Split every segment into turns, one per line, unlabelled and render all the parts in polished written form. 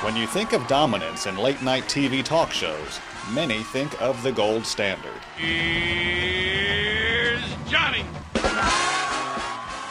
When you think of dominance in late-night TV talk shows, many think of the gold standard.
Here's Johnny!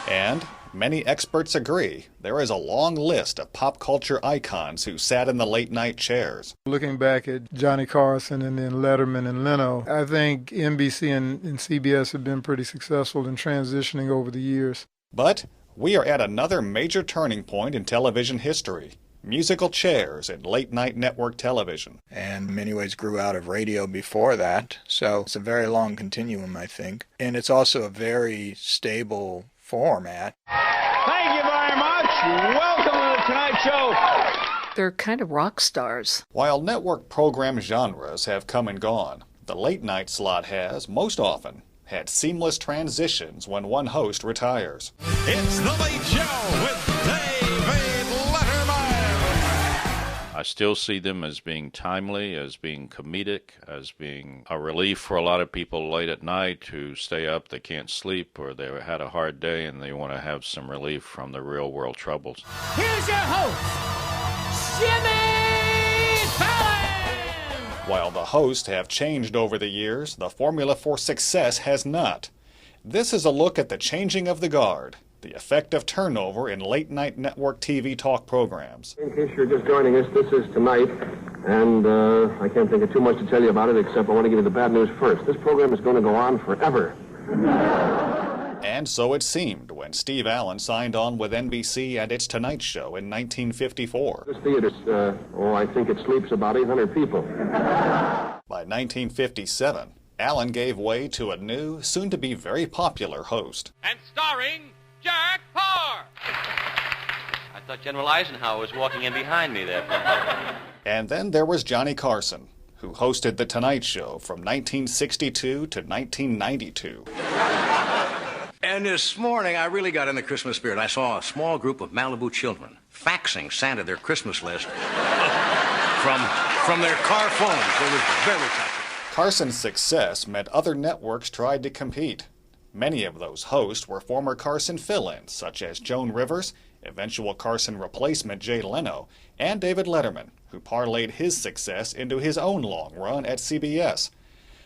And many experts agree there is a long list of pop culture icons who sat in the late-night chairs.
Looking back at Johnny Carson and then Letterman and Leno, I think NBC and CBS have been pretty successful in transitioning over the years.
But we are at another major turning point in television history. Musical chairs in late-night network television.
And in many ways grew out of radio before that, so it's a very long continuum, I think. And it's also a very stable format.
Thank you very much. Welcome to The Tonight Show.
They're kind of rock stars.
While network program genres have come and gone, the late-night slot has, most often, had seamless transitions when one host retires.
It's The Late Show with David Letterman.
I still see them as being timely, as being comedic, as being a relief for a lot of people late at night who stay up, they can't sleep, or they had a hard day and they want to have some relief from the real world troubles.
Here's your host, Jimmy Fallon!
While the hosts have changed over the years, the formula for success has not. This is a look at the changing of the guard, the effect of turnover in late-night network TV talk programs.
In case you're just joining us, this is Tonight, and I can't think of too much to tell you about it, except I want to give you the bad news first. This program is going to go on forever.
And so it seemed when Steve Allen signed on with NBC and its Tonight Show in 1954.
This theater, I think it sleeps about 800 people.
By 1957, Allen gave way to a new, soon-to-be very popular host.
And starring Jack Parr.
I thought General Eisenhower was walking in behind me there.
And then there was Johnny Carson, who hosted The Tonight Show from 1962 to 1992.
And this morning, I really got in the Christmas spirit. I saw a small group of Malibu children faxing Santa their Christmas list from their car phones. It was very touching.
Carson's success meant other networks tried to compete. Many of those hosts were former Carson fill-ins, such as Joan Rivers, eventual Carson replacement Jay Leno, and David Letterman, who parlayed his success into his own long run at CBS.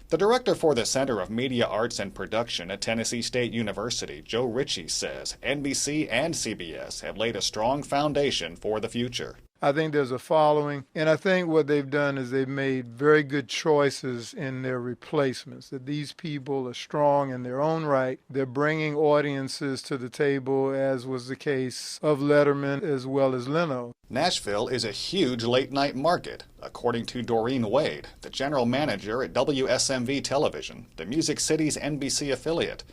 The director for the Center of Media Arts and Production at Tennessee State University, Joe Ritchie, says NBC and CBS have laid a strong foundation for the future.
I think there's a following, and I think what they've done is they've made very good choices in their replacements, that these people are strong in their own right. They're bringing audiences to the table, as was the case of Letterman as well as Leno.
Nashville is a huge late-night market, according to Doreen Wade, the general manager at WSMV Television, the Music City's NBC affiliate.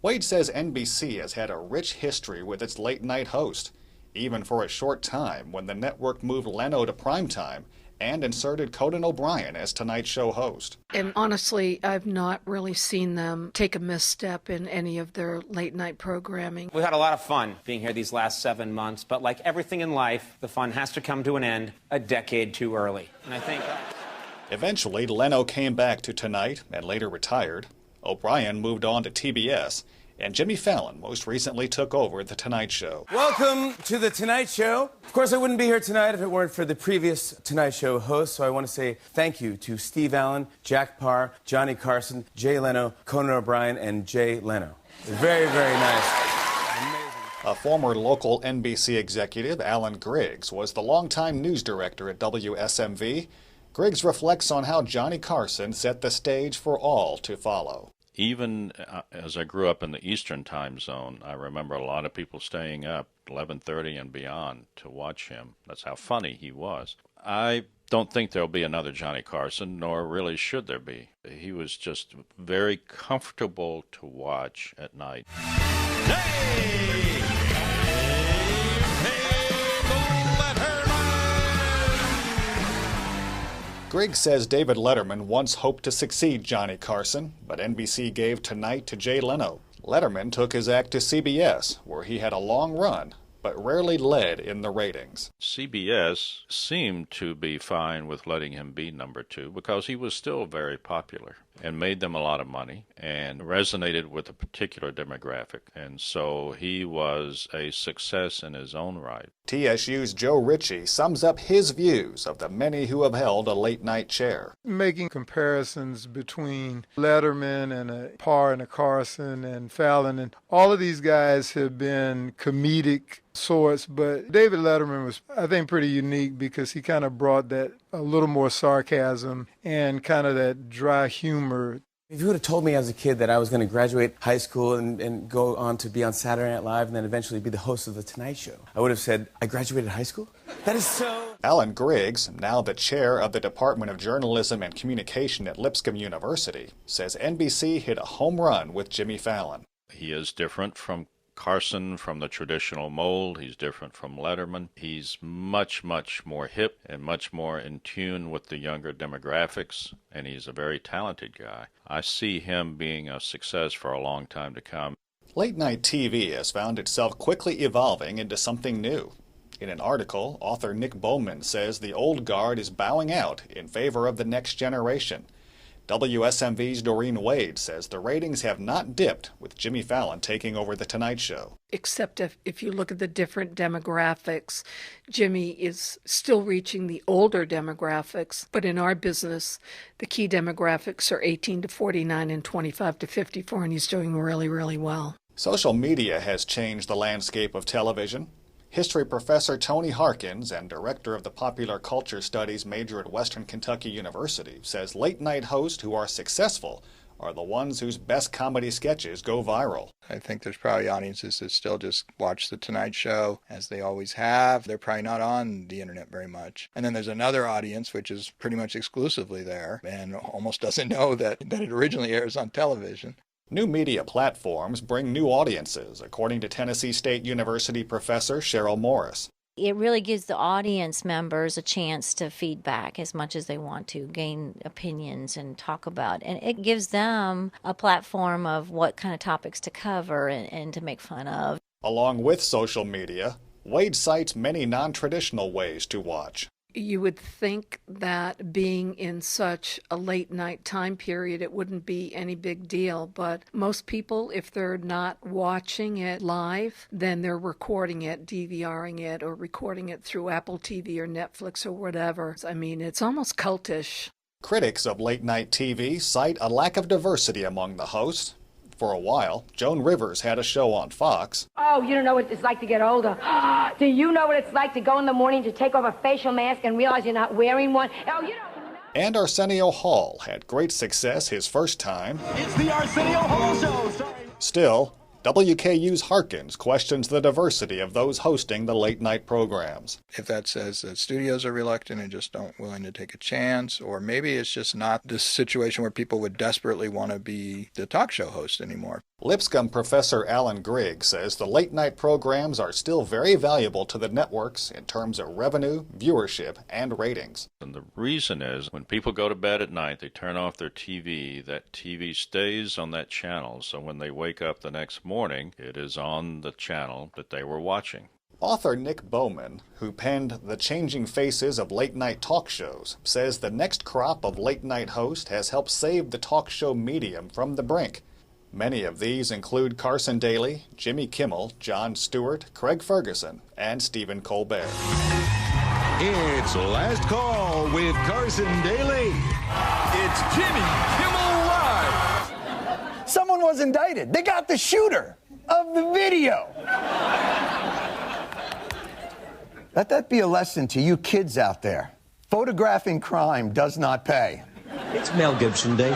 Wade says NBC has had a rich history with its late-night host, even for a short time when the network moved Leno to primetime and inserted Conan O'Brien as Tonight Show host.
And honestly, I've not really seen them take a misstep in any of their late-night programming.
We've had a lot of fun being here these last 7 months, but like everything in life, the fun has to come to an end a decade too early. And I think...
Eventually, Leno came back to Tonight and later retired. O'Brien moved on to TBS. And Jimmy Fallon most recently took over The Tonight Show.
Welcome to The Tonight Show. Of course, I wouldn't be here tonight if it weren't for the previous Tonight Show hosts, so I want to say thank you to Steve Allen, Jack Parr, Johnny Carson, Jay Leno, Conan O'Brien, and Jay Leno. Very, very nice. Amazing.
A former local NBC executive, Alan Griggs, was the longtime news director at WSMV. Griggs reflects on how Johnny Carson set the stage for all to follow.
Even as I grew up in the Eastern time zone, I remember a lot of people staying up 11:30 and beyond to watch him. That's how funny he was. I don't think there'll be another Johnny Carson, nor really should there be. He was just very comfortable to watch at night.
Griggs says David Letterman once hoped to succeed Johnny Carson, but NBC gave Tonight to Jay Leno. Letterman took his act to CBS, where he had a long run, but rarely led in the ratings.
CBS seemed to be fine with letting him be number 2 because he was still very popular. and made them a lot of money and resonated with a particular demographic. And so he was a success in his own right.
TSU's Joe Ritchie sums up his views of the many who have held a late-night chair.
Making comparisons between Letterman and Parr and Carson and Fallon, and all of these guys have been comedic sorts, but David Letterman was, I think, pretty unique because he kind of brought that a little more sarcasm and kind of that dry humor.
If you would have told me as a kid that I was going to graduate high school and go on to be on Saturday Night Live and then eventually be the host of The Tonight Show, I would have said, I graduated high school? That is so...
Alan Griggs, now the chair of the Department of Journalism and Communication at Lipscomb University, says NBC hit a home run with Jimmy Fallon.
He is different from Carson, from the traditional mold. He's different from Letterman. He's much, much more hip and much more in tune with the younger demographics, and he's a very talented guy. I see him being a success for a long time to come.
Late-night TV has found itself quickly evolving into something new. In an article, author Nick Bowman says the old guard is bowing out in favor of the next generation. WSMV's Doreen Wade says the ratings have not dipped with Jimmy Fallon taking over The Tonight Show.
Except if you look at the different demographics, Jimmy is still reaching the older demographics. But in our business, the key demographics are 18 to 49 and 25 to 54, and he's doing really, really well.
Social media has changed the landscape of television. History professor Tony Harkins and director of the Popular Culture Studies major at Western Kentucky University says late-night hosts who are successful are the ones whose best comedy sketches go viral.
I think there's probably audiences that still just watch The Tonight Show, as they always have. They're probably not on the internet very much. And then there's another audience which is pretty much exclusively there and almost doesn't know that it originally airs on television.
New media platforms bring new audiences, according to Tennessee State University professor Cheryl Morris.
It really gives the audience members a chance to feedback as much as they want to, gain opinions and talk about. And it gives them a platform of what kind of topics to cover and to make fun of.
Along with social media, Wade cites many non-traditional ways to watch.
You would think that being in such a late night time period, it wouldn't be any big deal. But most people, if they're not watching it live, then they're recording it, DVRing it, or recording it through Apple TV or Netflix or whatever. I mean, it's almost cultish.
Critics of late night TV cite a lack of diversity among the hosts. For a while, Joan Rivers had a show on Fox.
Oh, you don't know what it's like to get older. Do you know what it's like to go in the morning to take off a facial mask and realize you're not wearing one? Oh, you don't know.
And Arsenio Hall had great success his first time.
It's the Arsenio Hall Show. Sorry.
Still, WKU's Harkins questions the diversity of those hosting the late-night programs.
If that says that studios are reluctant and just don't willing to take a chance, or maybe it's just not this situation where people would desperately want to be the talk show host anymore.
Lipscomb professor Alan Griggs says the late-night programs are still very valuable to the networks in terms of revenue, viewership, and ratings.
And the reason is when people go to bed at night, they turn off their TV. That TV stays on that channel, so when they wake up the next morning, it is on the channel that they were watching.
Author Nick Bowman, who penned The Changing Faces of Late-Night Talk Shows, says the next crop of late-night hosts has helped save the talk show medium from the brink. Many of these include Carson Daly, Jimmy Kimmel, Jon Stewart, Craig Ferguson, and Stephen Colbert.
It's Last Call with Carson Daly. It's Jimmy Kimmel Live.
Someone was indicted. They got the shooter of the video. Let that be a lesson to you kids out there. Photographing crime does not pay.
It's Mel Gibson Day.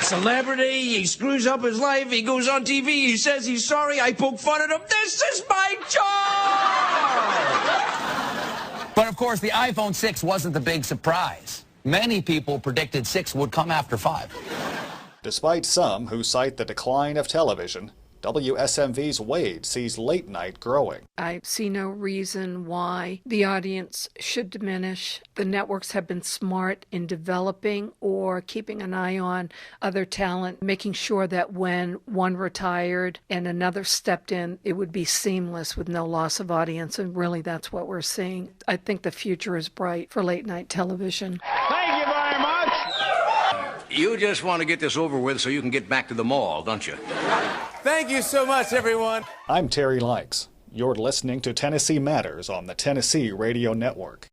Celebrity, he screws up his life, he goes on TV, he says he's sorry, I poke fun at him. This is my job!
But of course, the iPhone 6 wasn't the big surprise. Many people predicted 6 would come after 5.
Despite some who cite the decline of television, WSMV's Wade sees late night growing.
I see no reason why the audience should diminish. The networks have been smart in developing or keeping an eye on other talent, making sure that when one retired and another stepped in, it would be seamless with no loss of audience. And really, that's what we're seeing. I think the future is bright for late night television.
Thank you very much.
You just want to get this over with so you can get back to the mall, don't you?
Thank you so much, everyone.
I'm Terry Likes. You're listening to Tennessee Matters on the Tennessee Radio Network.